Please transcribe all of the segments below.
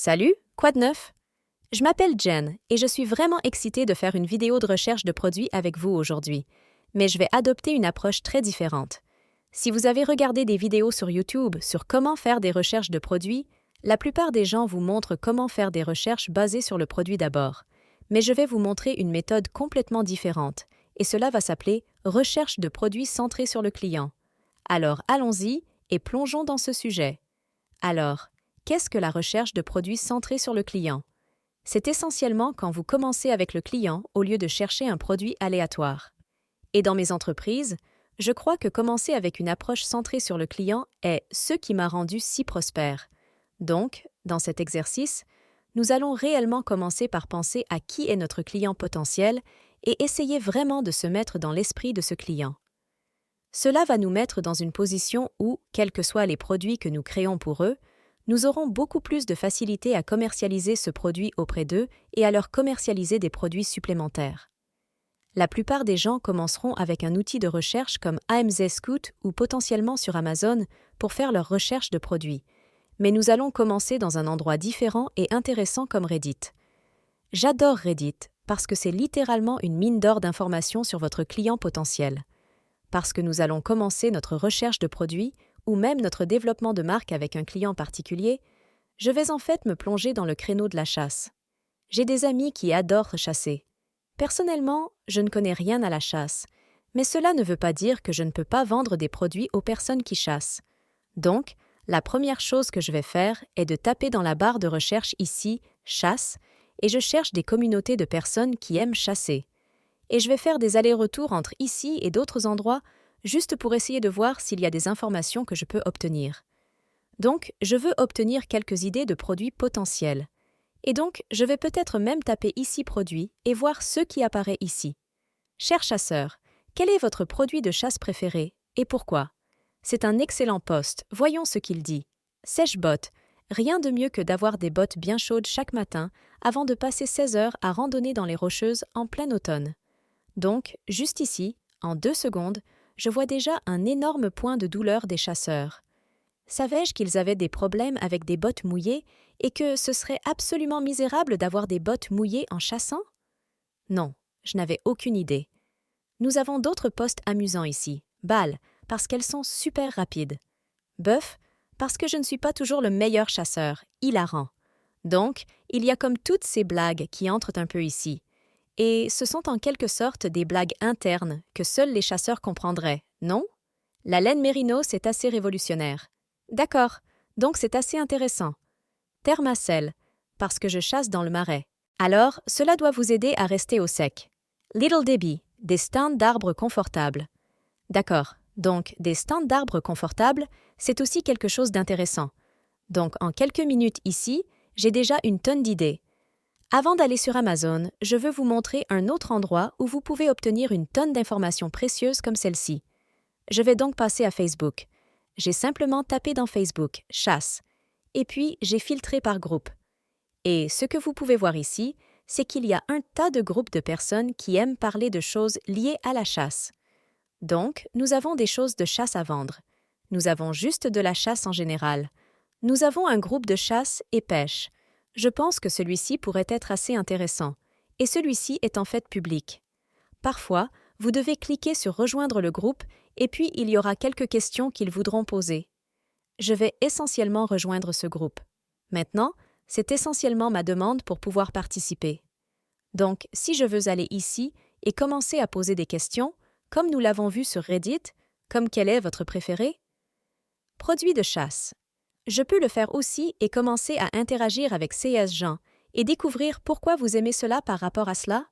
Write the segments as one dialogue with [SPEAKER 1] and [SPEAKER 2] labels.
[SPEAKER 1] Salut, quoi de neuf? Je m'appelle Jen et je suis vraiment excitée de faire une vidéo de recherche de produits avec vous aujourd'hui. Mais je vais adopter une approche très différente. Si vous avez regardé des vidéos sur YouTube sur comment faire des recherches de produits, la plupart des gens vous montrent comment faire des recherches basées sur le produit d'abord. Mais je vais vous montrer une méthode complètement différente, et cela va s'appeler recherche de produits centrés sur le client. Alors allons-y et plongeons dans ce sujet. Alors, qu'est-ce que la recherche de produits centrés sur le client? C'est essentiellement quand vous commencez avec le client au lieu de chercher un produit aléatoire. Et dans mes entreprises, je crois que commencer avec une approche centrée sur le client est ce qui m'a rendu si prospère. Donc, dans cet exercice, nous allons réellement commencer par penser à qui est notre client potentiel et essayer vraiment de se mettre dans l'esprit de ce client. Cela va nous mettre dans une position où, quels que soient les produits que nous créons pour eux, nous aurons beaucoup plus de facilité à commercialiser ce produit auprès d'eux et à leur commercialiser des produits supplémentaires. La plupart des gens commenceront avec un outil de recherche comme AMZ Scout ou potentiellement sur Amazon pour faire leur recherche de produits. Mais nous allons commencer dans un endroit différent et intéressant comme Reddit. J'adore Reddit parce que c'est littéralement une mine d'or d'informations sur votre client potentiel. Parce que nous allons commencer notre recherche de produits ou même notre développement de marque avec un client particulier, je vais en fait me plonger dans le créneau de la chasse. J'ai des amis qui adorent chasser. Personnellement, je ne connais rien à la chasse, mais cela ne veut pas dire que je ne peux pas vendre des produits aux personnes qui chassent. Donc, la première chose que je vais faire est de taper dans la barre de recherche ici « chasse » et je cherche des communautés de personnes qui aiment chasser. Et je vais faire des allers-retours entre ici et d'autres endroits juste pour essayer de voir s'il y a des informations que je peux obtenir. Donc, je veux obtenir quelques idées de produits potentiels. Et donc, je vais peut-être même taper ici « produit » et voir ce qui apparaît ici. Cher chasseur, quel est votre produit de chasse préféré et pourquoi? C'est un excellent post, voyons ce qu'il dit. Sèche-bottes, rien de mieux que d'avoir des bottes bien chaudes chaque matin avant de passer 16 heures à randonner dans les Rocheuses en plein automne. Donc, juste ici, en 2 secondes, je vois déjà un énorme point de douleur des chasseurs. Savais-je qu'ils avaient des problèmes avec des bottes mouillées et que ce serait absolument misérable d'avoir des bottes mouillées en chassant? Non, je n'avais aucune idée. Nous avons d'autres posts amusants ici. Balles, parce qu'elles sont super rapides. Bœuf, parce que je ne suis pas toujours le meilleur chasseur, hilarant. Donc, il y a comme toutes ces blagues qui entrent un peu ici. Et ce sont en quelque sorte des blagues internes que seuls les chasseurs comprendraient, non? La laine mérino, c'est assez révolutionnaire. D'accord, donc c'est assez intéressant. Thermacell, parce que je chasse dans le marais. Alors, cela doit vous aider à rester au sec. Little Debbie, des stands d'arbres confortables. D'accord, donc des stands d'arbres confortables, c'est aussi quelque chose d'intéressant. Donc en quelques minutes ici, j'ai déjà une tonne d'idées. Avant d'aller sur Amazon, je veux vous montrer un autre endroit où vous pouvez obtenir une tonne d'informations précieuses comme celle-ci. Je vais donc passer à Facebook. J'ai simplement tapé dans Facebook « chasse » et puis j'ai filtré par groupe. Et ce que vous pouvez voir ici, c'est qu'il y a un tas de groupes de personnes qui aiment parler de choses liées à la chasse. Donc, nous avons des choses de chasse à vendre. Nous avons juste de la chasse en général. Nous avons un groupe de chasse et pêche. Je pense que celui-ci pourrait être assez intéressant. Et celui-ci est en fait public. Parfois, vous devez cliquer sur « Rejoindre le groupe » et puis il y aura quelques questions qu'ils voudront poser. Je vais essentiellement rejoindre ce groupe. Maintenant, c'est essentiellement ma demande pour pouvoir participer. Donc, si je veux aller ici et commencer à poser des questions, comme nous l'avons vu sur Reddit, comme quel est votre préféré? Produit de chasse. Je peux le faire aussi et commencer à interagir avec CS Jean et découvrir pourquoi vous aimez cela par rapport à cela.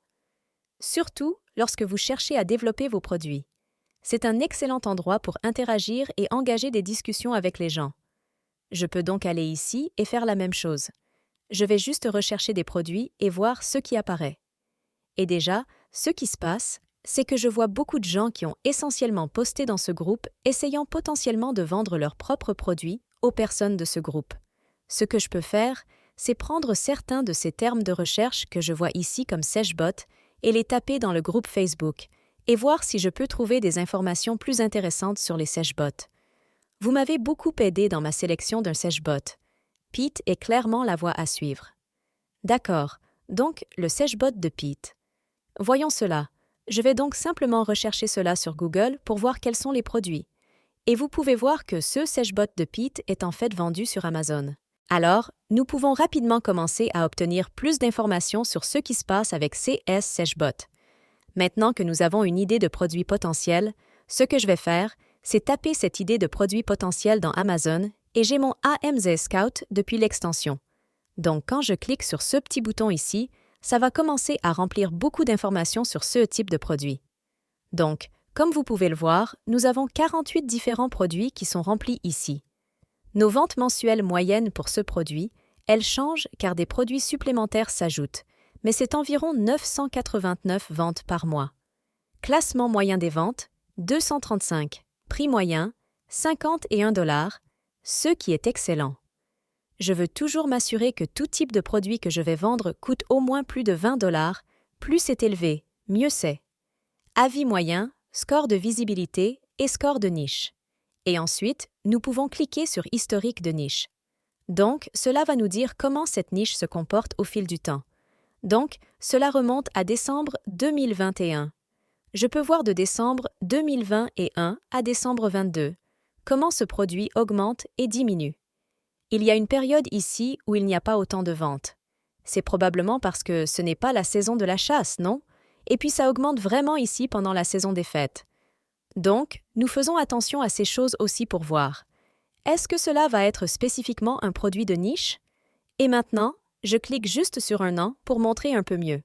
[SPEAKER 1] Surtout lorsque vous cherchez à développer vos produits. C'est un excellent endroit pour interagir et engager des discussions avec les gens. Je peux donc aller ici et faire la même chose. Je vais juste rechercher des produits et voir ce qui apparaît. Et déjà, ce qui se passe, c'est que je vois beaucoup de gens qui ont essentiellement posté dans ce groupe essayant potentiellement de vendre leurs propres produits aux personnes de ce groupe. Ce que je peux faire, c'est prendre certains de ces termes de recherche que je vois ici comme sèche-bottes et les taper dans le groupe Facebook et voir si je peux trouver des informations plus intéressantes sur les sèche-bottes. Vous m'avez beaucoup aidé dans ma sélection d'un sèche-bot. Pete est clairement la voie à suivre. D'accord, donc le sèche-bot de Pete. Voyons cela. Je vais donc simplement rechercher cela sur Google pour voir quels sont les produits. Et vous pouvez voir que ce sèche-bot de Pete est en fait vendu sur Amazon. Alors, nous pouvons rapidement commencer à obtenir plus d'informations sur ce qui se passe avec CS Sèche-bot. Maintenant que nous avons une idée de produit potentiel, ce que je vais faire, c'est taper cette idée de produit potentiel dans Amazon et j'ai mon AMZ Scout depuis l'extension. Donc quand je clique sur ce petit bouton ici, ça va commencer à remplir beaucoup d'informations sur ce type de produit. Donc, comme vous pouvez le voir, nous avons 48 différents produits qui sont remplis ici. Nos ventes mensuelles moyennes pour ce produit, elles changent car des produits supplémentaires s'ajoutent, mais c'est environ 989 ventes par mois. Classement moyen des ventes, 235. Prix moyen, 51 $, ce qui est excellent. Je veux toujours m'assurer que tout type de produit que je vais vendre coûte au moins plus de 20 $. Plus c'est élevé, mieux c'est. Avis moyen, score de visibilité et score de niche. Et ensuite, nous pouvons cliquer sur historique de niche. Donc, cela va nous dire comment cette niche se comporte au fil du temps. Donc, cela remonte à décembre 2021. Je peux voir de décembre 2021 à décembre 22 comment ce produit augmente et diminue. Il y a une période ici où il n'y a pas autant de ventes. C'est probablement parce que ce n'est pas la saison de la chasse, non? Et puis ça augmente vraiment ici pendant la saison des fêtes. Donc, nous faisons attention à ces choses aussi pour voir. Est-ce que cela va être spécifiquement un produit de niche? Et maintenant, je clique juste sur un an pour montrer un peu mieux.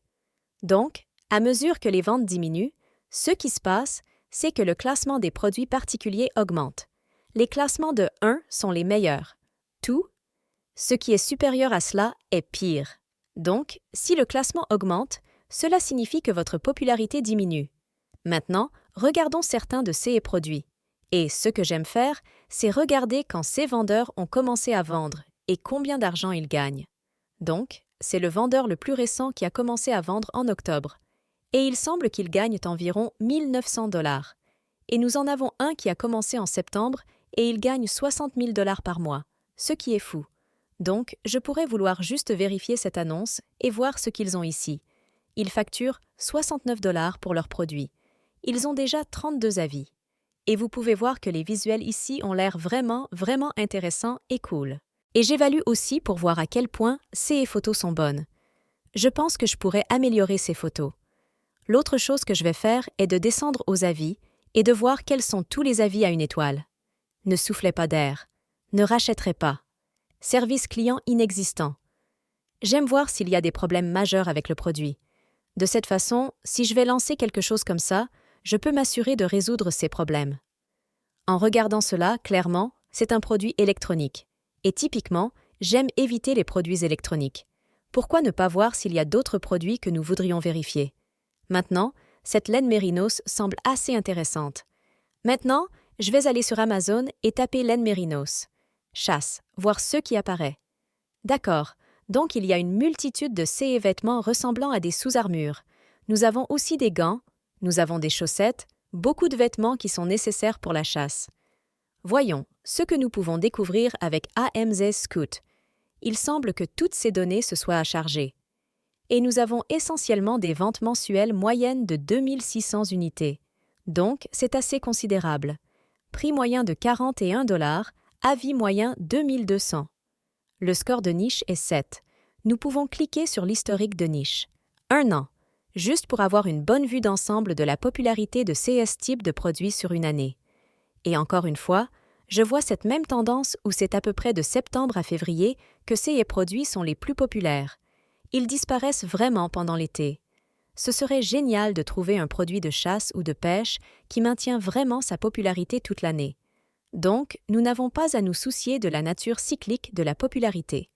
[SPEAKER 1] Donc, à mesure que les ventes diminuent, ce qui se passe, c'est que le classement des produits particuliers augmente. Les classements de 1 sont les meilleurs. Tout, ce qui est supérieur à cela est pire. Donc, si le classement augmente, cela signifie que votre popularité diminue. Maintenant, regardons certains de ces produits. Et ce que j'aime faire, c'est regarder quand ces vendeurs ont commencé à vendre et combien d'argent ils gagnent. Donc, c'est le vendeur le plus récent qui a commencé à vendre en octobre. Et il semble qu'il gagne environ 1 900 $. Et nous en avons un qui a commencé en septembre et il gagne 60 000 $ par mois, ce qui est fou. Donc, je pourrais vouloir juste vérifier cette annonce et voir ce qu'ils ont ici. Ils facturent 69 $ pour leurs produits. Ils ont déjà 32 avis. Et vous pouvez voir que les visuels ici ont l'air vraiment intéressants et cool. Et j'évalue aussi pour voir à quel point ces photos sont bonnes. Je pense que je pourrais améliorer ces photos. L'autre chose que je vais faire est de descendre aux avis et de voir quels sont tous les avis à une étoile. Ne soufflez pas d'air. Ne rachèterez pas. Service client inexistant. J'aime voir s'il y a des problèmes majeurs avec le produit. De cette façon, si je vais lancer quelque chose comme ça, je peux m'assurer de résoudre ces problèmes. En regardant cela, clairement, c'est un produit électronique. Et typiquement, j'aime éviter les produits électroniques. Pourquoi ne pas voir s'il y a d'autres produits que nous voudrions vérifier? Maintenant, cette laine mérinos semble assez intéressante. Maintenant, je vais aller sur Amazon et taper laine mérinos. Chasse, voir ce qui apparaît. D'accord, donc il y a une multitude de ces vêtements ressemblant à des sous-armures. Nous avons aussi des gants, nous avons des chaussettes, beaucoup de vêtements qui sont nécessaires pour la chasse. Voyons ce que nous pouvons découvrir avec AMZ Scout. Il semble que toutes ces données se soient à charger. Et nous avons essentiellement des ventes mensuelles moyennes de 2600 unités. Donc, c'est assez considérable. Prix moyen de 41 $, avis moyen 2200. Le score de niche est 7. Nous pouvons cliquer sur l'historique de niche. 1 an, juste pour avoir une bonne vue d'ensemble de la popularité de CS type de produits sur une année. Et encore une fois, je vois cette même tendance où c'est à peu près de septembre à février que ces produits sont les plus populaires. Ils disparaissent vraiment pendant l'été. Ce serait génial de trouver un produit de chasse ou de pêche qui maintient vraiment sa popularité toute l'année. Donc, nous n'avons pas à nous soucier de la nature cyclique de la popularité.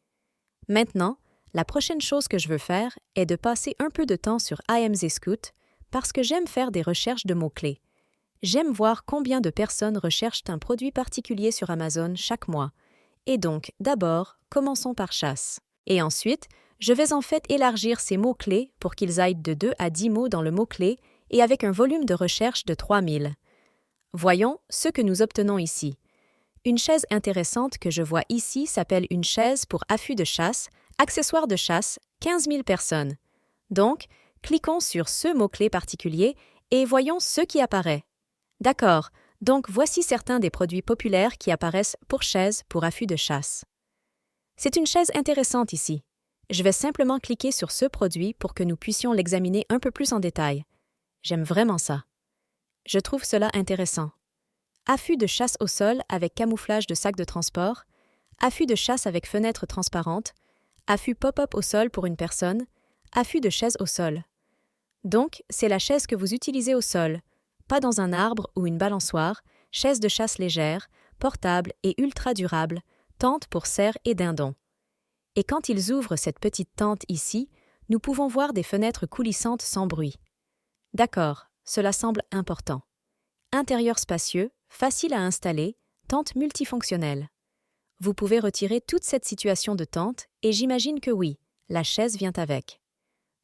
[SPEAKER 1] Maintenant, la prochaine chose que je veux faire est de passer un peu de temps sur AMZ Scout parce que j'aime faire des recherches de mots-clés. J'aime voir combien de personnes recherchent un produit particulier sur Amazon chaque mois. Et donc, d'abord, commençons par chasse. Et ensuite, je vais en fait élargir ces mots-clés pour qu'ils aillent de 2 à 10 mots dans le mot-clé et avec un volume de recherche de 3000. Voyons ce que nous obtenons ici. Une chaise intéressante que je vois ici s'appelle une chaise pour affût de chasse, accessoire de chasse, 15 000 personnes. Donc, cliquons sur ce mot-clé particulier et voyons ce qui apparaît. D'accord, donc voici certains des produits populaires qui apparaissent pour chaise pour affût de chasse. C'est une chaise intéressante ici. Je vais simplement cliquer sur ce produit pour que nous puissions l'examiner un peu plus en détail. J'aime vraiment ça. Je trouve cela intéressant. Affût de chasse au sol avec camouflage de sac de transport, affût de chasse avec fenêtre transparente, affût pop-up au sol pour une personne, affût de chaise au sol. Donc, c'est la chaise que vous utilisez au sol, pas dans un arbre ou une balançoire, chaise de chasse légère, portable et ultra durable, tente pour cerfs et dindons. Et quand ils ouvrent cette petite tente ici, nous pouvons voir des fenêtres coulissantes sans bruit. D'accord, cela semble important. Intérieur spacieux, facile à installer, tente multifonctionnelle. Vous pouvez retirer toute cette situation de tente et j'imagine que oui, la chaise vient avec.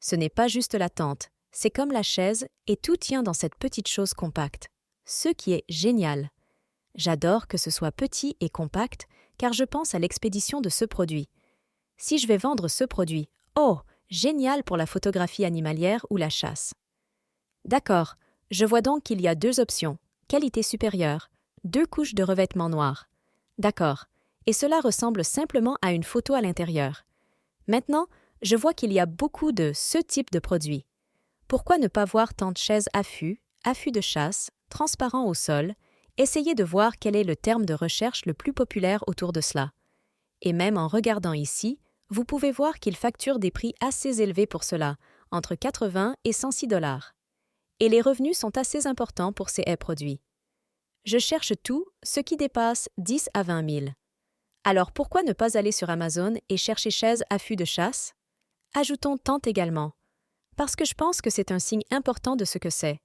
[SPEAKER 1] Ce n'est pas juste la tente, c'est comme la chaise et tout tient dans cette petite chose compacte. Ce qui est génial. J'adore que ce soit petit et compact car je pense à l'expédition de ce produit. Si je vais vendre ce produit, oh, génial pour la photographie animalière ou la chasse. D'accord, je vois donc qu'il y a 2 options, qualité supérieure, 2 couches de revêtement noir. D'accord, et cela ressemble simplement à une photo à l'intérieur. Maintenant, je vois qu'il y a beaucoup de ce type de produit. Pourquoi ne pas voir tente chaise affût de chasse, transparent au sol, essayez de voir quel est le terme de recherche le plus populaire autour de cela. Et même en regardant ici, vous pouvez voir qu'ils facturent des prix assez élevés pour cela, entre 80 et 106 $. Et les revenus sont assez importants pour ces produits. Je cherche tout, ce qui dépasse 10 à 20 000. Alors pourquoi ne pas aller sur Amazon et chercher chaise affût de chasse? Ajoutons tente également, parce que je pense que c'est un signe important de ce que c'est.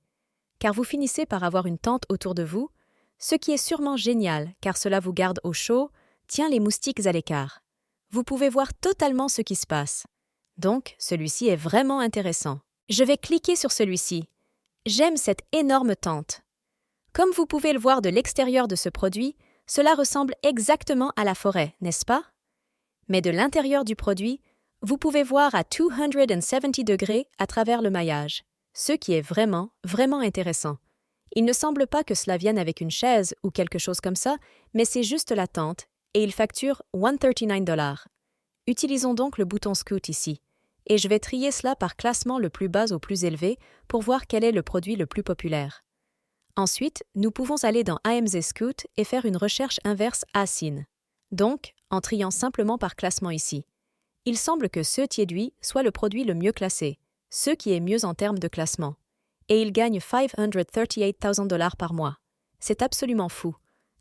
[SPEAKER 1] Car vous finissez par avoir une tente autour de vous, ce qui est sûrement génial car cela vous garde au chaud, tient les moustiques à l'écart. Vous pouvez voir totalement ce qui se passe. Donc, celui-ci est vraiment intéressant. Je vais cliquer sur celui-ci. J'aime cette énorme tente. Comme vous pouvez le voir de l'extérieur de ce produit, cela ressemble exactement à la forêt, n'est-ce pas? Mais de l'intérieur du produit, vous pouvez voir à 270 degrés à travers le maillage, ce qui est vraiment, vraiment intéressant. Il ne semble pas que cela vienne avec une chaise ou quelque chose comme ça, mais c'est juste la tente, et il facture 139 $. Utilisons donc le bouton Scoot ici, et je vais trier cela par classement le plus bas au plus élevé pour voir quel est le produit le plus populaire. Ensuite, nous pouvons aller dans AMZ Scoot et faire une recherche inverse ASIN. Donc, en triant simplement par classement ici. Il semble que ce Tiéduit soit le produit le mieux classé, ce qui est mieux en termes de classement. Et il gagne 538 000 $ par mois. C'est absolument fou.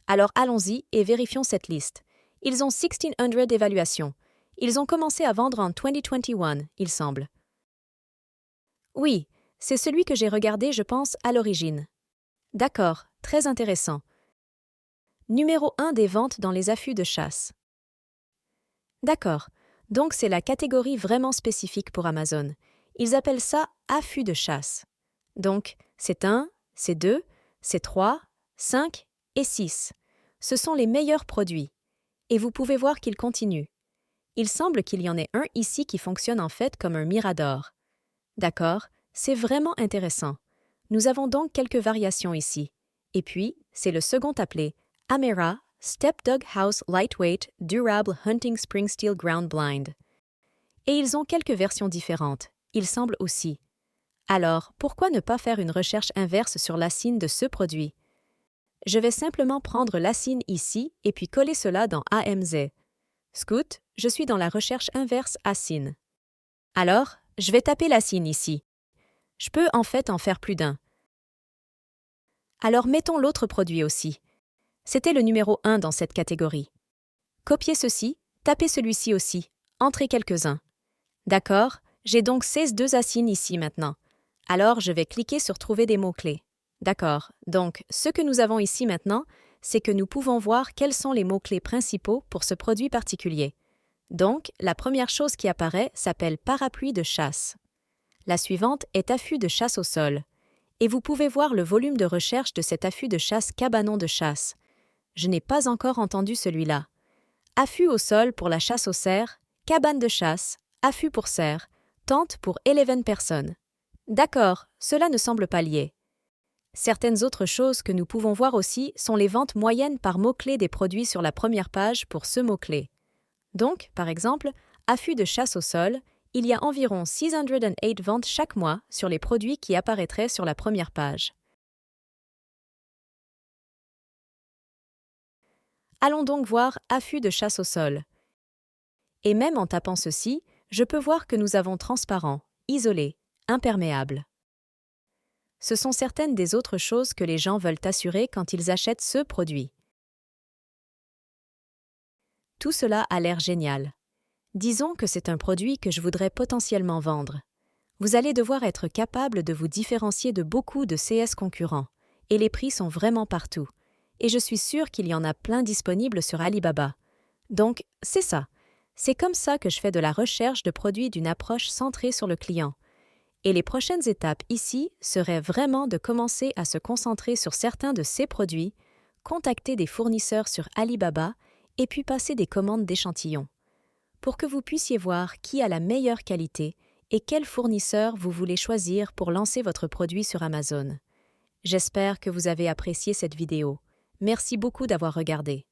[SPEAKER 1] Alors allons-y et vérifions cette liste. Ils ont 1600 évaluations. Ils ont commencé à vendre en 2021, il semble. Oui, c'est celui que j'ai regardé, je pense, à l'origine. D'accord, très intéressant. Numéro 1 des ventes dans les affûts de chasse. D'accord, donc c'est la catégorie vraiment spécifique pour Amazon. Ils appellent ça affût de chasse. Donc, c'est 1, c'est 2, c'est 3, 5 et 6. Ce sont les meilleurs produits. Et vous pouvez voir qu'ils continuent. Il semble qu'il y en ait un ici qui fonctionne en fait comme un mirador. D'accord, c'est vraiment intéressant. Nous avons donc quelques variations ici. Et puis, c'est le second appelé Amera Step Dog House Lightweight Durable Hunting Spring Steel Ground Blind. Et ils ont quelques versions différentes, il semble aussi. Alors, pourquoi ne pas faire une recherche inverse sur l'ASIN de ce produit? Je vais simplement prendre l'ASIN ici et puis coller cela dans AMZ. Scoot, je suis dans la recherche inverse ASIN. Alors, je vais taper l'ASIN ici. Je peux en fait en faire plus d'un. Alors mettons l'autre produit aussi. C'était le numéro 1 dans cette catégorie. Copiez ceci, tapez celui-ci aussi, entrez quelques-uns. D'accord, j'ai donc ces 2 ASIN ici maintenant. Alors, je vais cliquer sur « Trouver des mots-clés ». D'accord, donc ce que nous avons ici maintenant, c'est que nous pouvons voir quels sont les mots-clés principaux pour ce produit particulier. Donc, la première chose qui apparaît s'appelle « Parapluie de chasse ». La suivante est « Affût de chasse au sol ». Et vous pouvez voir le volume de recherche de cet affût de chasse cabanon de chasse. je n'ai pas encore entendu celui-là. Affût au sol pour la chasse aux cerfs, cabane de chasse, affût pour cerfs, tente pour 11 personnes. D'accord, cela ne semble pas lié. Certaines autres choses que nous pouvons voir aussi sont les ventes moyennes par mot-clé des produits sur la première page pour ce mot-clé. Donc, par exemple, affût de chasse au sol, il y a environ 608 ventes chaque mois sur les produits qui apparaîtraient sur la première page. Allons donc voir affût de chasse au sol. Et même en tapant ceci, je peux voir que nous avons transparent, isolé, imperméable. Ce sont certaines des autres choses que les gens veulent assurer quand ils achètent ce produit. Tout cela a l'air génial. Disons que c'est un produit que je voudrais potentiellement vendre. Vous allez devoir être capable de vous différencier de beaucoup de CS concurrents, et les prix sont vraiment partout. Et je suis sûre qu'il y en a plein disponibles sur Alibaba. Donc, c'est ça. C'est comme ça que je fais de la recherche de produits d'une approche centrée sur le client. Et les prochaines étapes ici seraient vraiment de commencer à se concentrer sur certains de ces produits, contacter des fournisseurs sur Alibaba et puis passer des commandes d'échantillons. Pour que vous puissiez voir qui a la meilleure qualité et quel fournisseur vous voulez choisir pour lancer votre produit sur Amazon. J'espère que vous avez apprécié cette vidéo. Merci beaucoup d'avoir regardé.